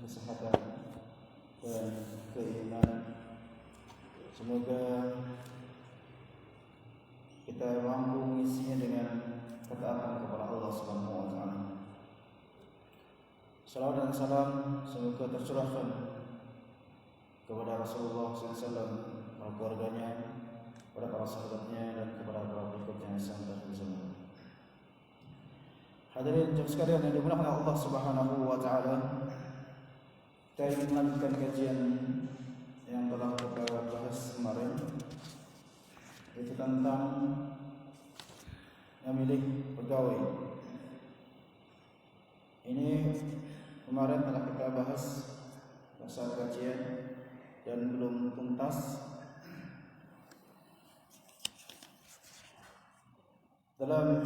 kesehatan dan keimanan. Semoga kita mampu mengisinya dengan ketaatan kepada Allah Subhanahu wa taala. Salawat dan salam semoga tercurahkan kepada Rasulullah SAW, para keluarganya, kepada para sahabatnya, dan kepada para pengikutnya sampai akhir zaman. Hadirin jemaah sekalian yang dimuliakan Allah Subhanahu wa taala, kita ingin melanjutkan kajian yang telah kita bahas kemarin, yaitu tentang memilih pegawai. Ini kemarin telah kita bahas saat kajian dan belum tuntas. Dalam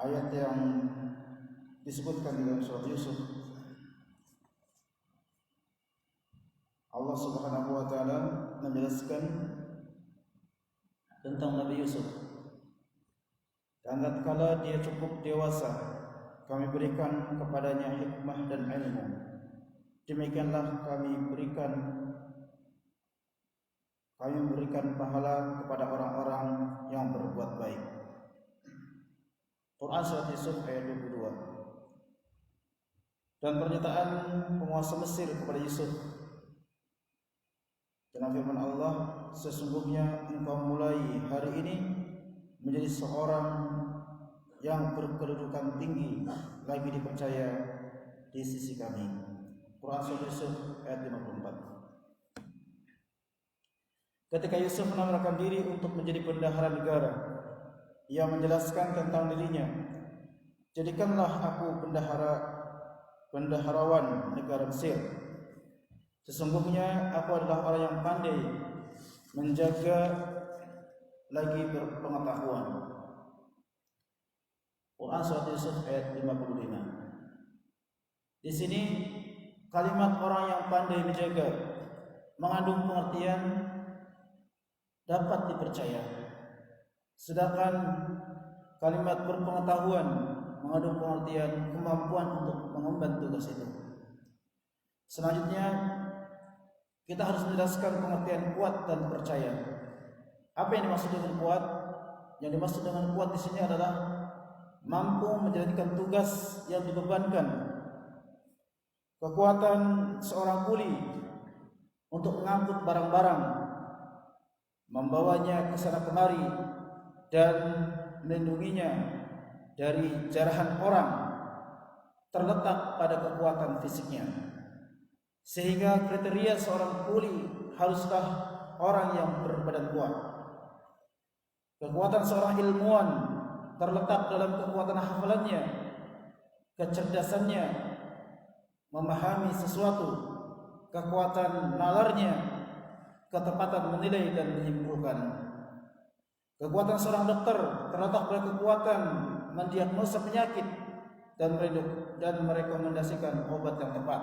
ayat yang disebutkan dalam surat Yusuf, Allah Subhanahu wa taala menjelaskan tentang Nabi Yusuf. Dan tatkala dia cukup dewasa, kami berikan kepadanya hikmah dan ilmu. Demikianlah kami memberikan pahala kepada orang-orang yang berbuat baik. Quran surat Yusuf ayat 22. Dan pernyataan penguasa Mesir kepada Yusuf, dalam firman Allah, sesungguhnya engkau mulai hari ini menjadi seorang yang berkedudukan tinggi, lagi dipercaya di sisi kami. Quran surat Yusuf ayat 54. Ketika Yusuf menawarkan diri untuk menjadi bendahara negara, ia menjelaskan tentang dirinya, jadikanlah aku bendaharawan negara Mesir. Sesungguhnya aku adalah orang yang pandai menjaga, lagi berpengetahuan. Quran surat Yusuf ayat 55. Di sini kalimat orang yang pandai menjaga mengandung pengertian dapat dipercaya, sedangkan kalimat berpengetahuan mengandung pengertian kemampuan untuk mengemban tugas itu. Selanjutnya kita harus menjelaskan pengertian kuat dan percaya. Apa yang dimaksud dengan kuat? Yang dimaksud dengan kuat di sini adalah mampu menjalankan tugas yang dibebankan. Kekuatan seorang kuli untuk mengangkut barang-barang, membawanya ke sana kemari, dan melindunginya dari jarahan orang terletak pada kekuatan fisiknya. Sehingga kriteria seorang kuli haruslah orang yang berbadan kuat. Kekuatan seorang ilmuwan terletak dalam kekuatan hafalannya, kecerdasannya memahami sesuatu, kekuatan nalarnya, ketepatan menilai dan menyimpulkan. Kekuatan seorang dokter terletak pada kekuatan mendiagnosa penyakit dan merekomendasikan obat yang tepat.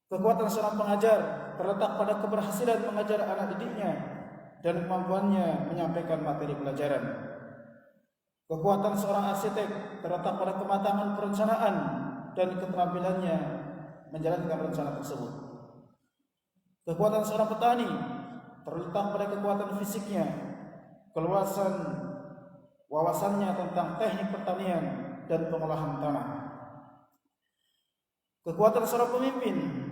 Kekuatan seorang pengajar terletak pada keberhasilan mengajar anak didiknya dan kemampuannya menyampaikan materi pelajaran. Kekuatan seorang arsitek terletak pada kematangan perencanaan dan keterampilannya menjalankan rencana tersebut. Kekuatan seorang petani terletak pada kekuatan fisiknya, keluasan wawasannya tentang teknik pertanian dan pengolahan tanah. Kekuatan seorang pemimpin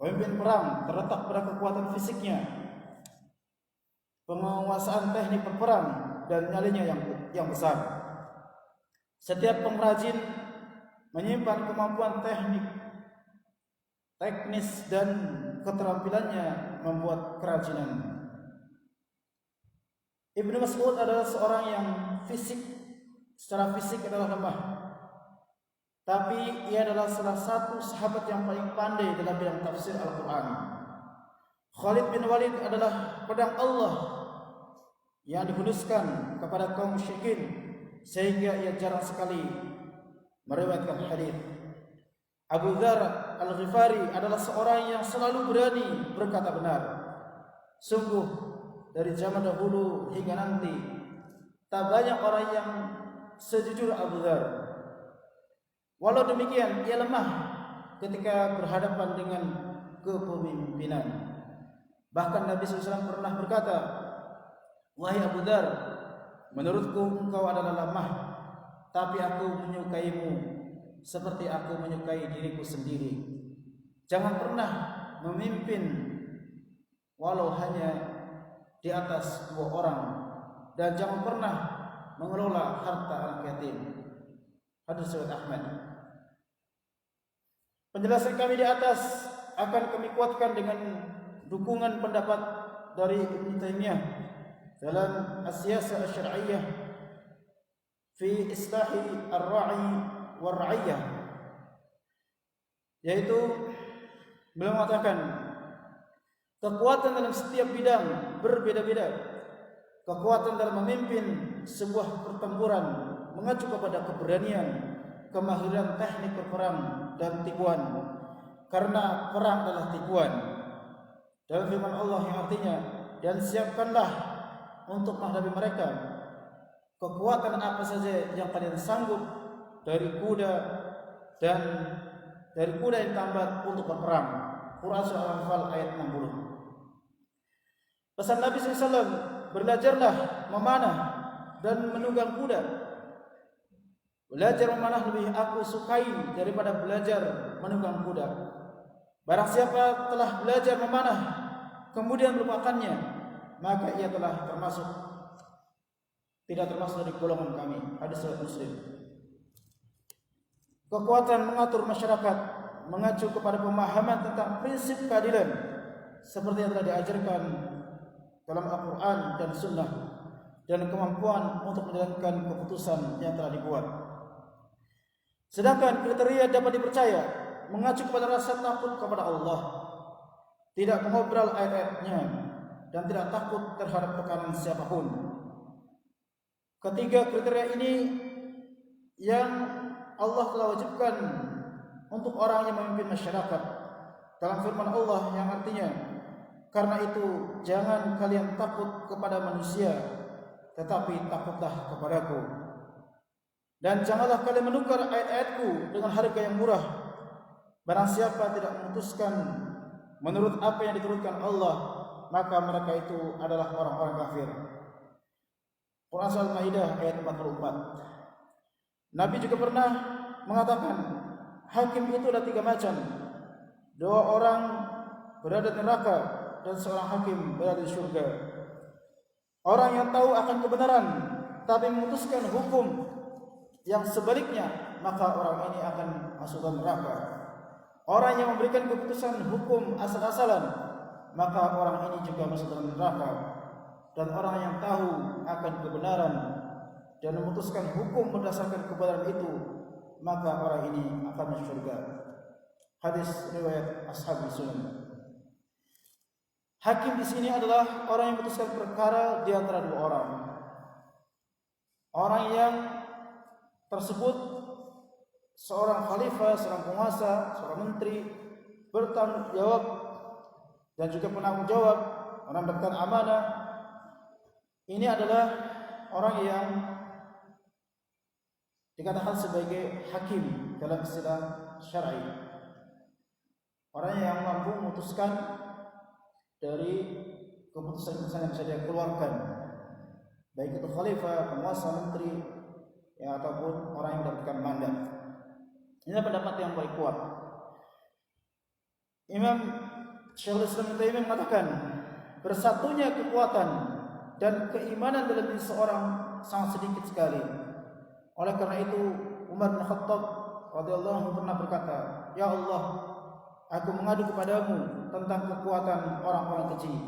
perang terletak pada kekuatan fisiknya, penguasaan teknik berperang, dan nyalinya yang besar. Setiap pengrajin menyimpan kemampuan teknis dan keterampilannya membuat kerajinan. Ibnu Mas'ud adalah seorang yang secara fisik adalah lemah, tapi ia adalah salah satu sahabat yang paling pandai dalam bidang tafsir Al-Quran. Khalid bin Walid adalah pedang Allah yang dihunuskan kepada kaum musyrikin, sehingga ia jarang sekali meriwayatkan hadis. Abu Dzar Al-Ghifari adalah seorang yang selalu berani berkata benar. Sungguh dari zaman dahulu hingga nanti tak banyak orang yang sejujur Abu Dzar. Walau demikian, ia lemah ketika berhadapan dengan kepemimpinan. Bahkan Nabi SAW pernah berkata, "Wahai Abu Dzar, menurutku engkau adalah lemah, tapi aku menyukaimu seperti aku menyukai diriku sendiri. Jangan pernah memimpin walau hanya di atas 2 orang, dan jangan pernah mengelola harta anak yatim." Hadis riwayat Ahmad. Penjelasan kami di atas akan kami kuatkan dengan dukungan pendapat dari Ibnu Taimiyah dalam As-Siyasah Asy-Syar'iyyah fi Islahi Ar-Ra'i war-Ra'iyyah, yaitu beliau mengatakan kekuatan dalam setiap bidang berbeda-beda. Kekuatan dalam memimpin sebuah pertempuran mengacu kepada keberanian, kemahiran teknik berperang dan tipuan, karena perang adalah tipuan. Dalam firman Allah yang artinya, "Dan siapkanlah untuk menghadapi mereka kekuatan apa saja yang kalian sanggup dari kuda dan dari kuda yang tambat untuk berperang." Quran surah Al-Anfal ayat 60. Pesan Nabi SAW, belajarlah memanah dan menunggang kuda. Belajar memanah lebih aku sukai daripada belajar menunggang kuda. Barang siapa telah belajar memanah kemudian melupakannya, maka ia telah tidak termasuk dari golongan kami. Hadis riwayat Muslim. Kekuatan mengatur masyarakat mengacu kepada pemahaman tentang prinsip keadilan seperti yang telah diajarkan dalam Al-Quran dan Sunnah, dan kemampuan untuk menjalankan keputusan yang telah dibuat. Sedangkan kriteria dapat dipercaya mengacu kepada rasa takut kepada Allah, tidak mengobrol ayat-ayatnya, dan tidak takut terhadap tekanan siapapun. Ketiga kriteria ini yang Allah telah wajibkan untuk orang yang memimpin masyarakat dalam firman Allah yang artinya, "Karena itu jangan kalian takut kepada manusia, tetapi takutlah kepadaku. Dan janganlah kalian menukar ayat-ayatku dengan harga yang murah. Barang siapa tidak memutuskan menurut apa yang diturunkan Allah, maka mereka itu adalah orang-orang kafir." Quran surah Al-Maidah ayat 44. Nabi juga pernah mengatakan, hakim itu ada 3 macam. 2 orang berada di neraka dan seorang hakim berada di surga. Orang yang tahu akan kebenaran tapi memutuskan hukum yang sebaliknya, maka orang ini akan masuk ke neraka. Orang yang memberikan keputusan hukum asal-asalan, maka orang ini juga masuk dalam neraka. Dan orang yang tahu akan kebenaran dan memutuskan hukum berdasarkan kebenaran itu, maka orang ini akan masuk surga. Hadis riwayat Ashab Sunan. Hakim di sini adalah orang yang memutuskan perkara di antara 2 orang. Orang yang tersebut seorang khalifah, seorang penguasa, seorang menteri, bertanggung jawab dan juga penanggung jawab, menempatkan amanah. Ini adalah orang yang dikatakan sebagai hakim dalam istilah syar'i. Orang yang mampu memutuskan dari keputusan-keputusan yang bisa dia keluarkan, baik itu khalifah, penguasa, menteri, ya, ataupun orang yang mendapatkan mandat. Ini pendapat yang paling kuat. Imam Syekhul Islam Ibnu Taimiyah mengatakan, bersatunya kekuatan dan keimanan dalam diri seorang sangat sedikit sekali. Oleh karena itu Umar bin Khattab radhiyallahu anhu pernah berkata, "Ya Allah, aku mengadu kepadamu tentang kekuatan orang-orang kecil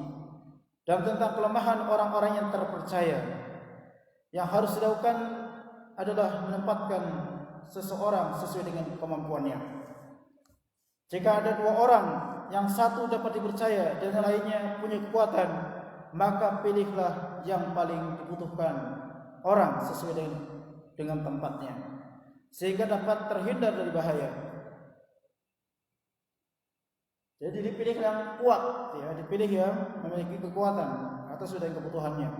dan tentang kelemahan orang-orang yang terpercaya. Yang harus dilakukan adalah menempatkan seseorang sesuai dengan kemampuannya. Jika ada 2 orang, yang satu dapat dipercaya dan yang lainnya punya kekuatan, maka pilihlah yang paling dibutuhkan orang sesuai dengan tempatnya, sehingga dapat terhindar dari bahaya." Jadi dipilih yang kuat, ya, dipilih yang memiliki kekuatan atas sudah kebutuhannya.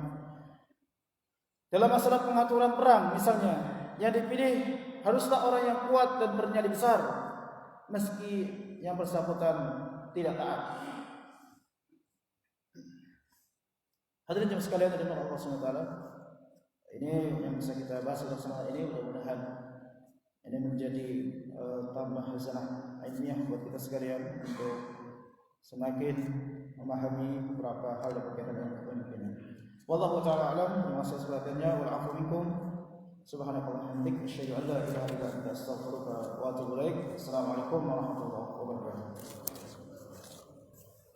Dalam masalah pengaturan perang misalnya, yang dipilih haruslah orang yang kuat dan bernyali besar, meski yang bersangkutan tidak taat. Hadirin jemaah sekalian yang dirahmati Allah Subhanahu wa taala, ini yang bisa kita bahas untuk kesempatan ini. Mudah-mudahan ini menjadi tambah hazanah ilmiah buat kita sekalian untuk semakin memahami beberapa hal yang berkaitan dengan kepemimpinan. Wallahu taala alam. Terima kasih sebelumnya. Wal afu minkum. Subhanakallahumma wa bihamdika asyhadu an la ilaha illa anta astaghfiruka wa atubu ilaik. Assalamualaikum warahmatullahi wabarakatuh.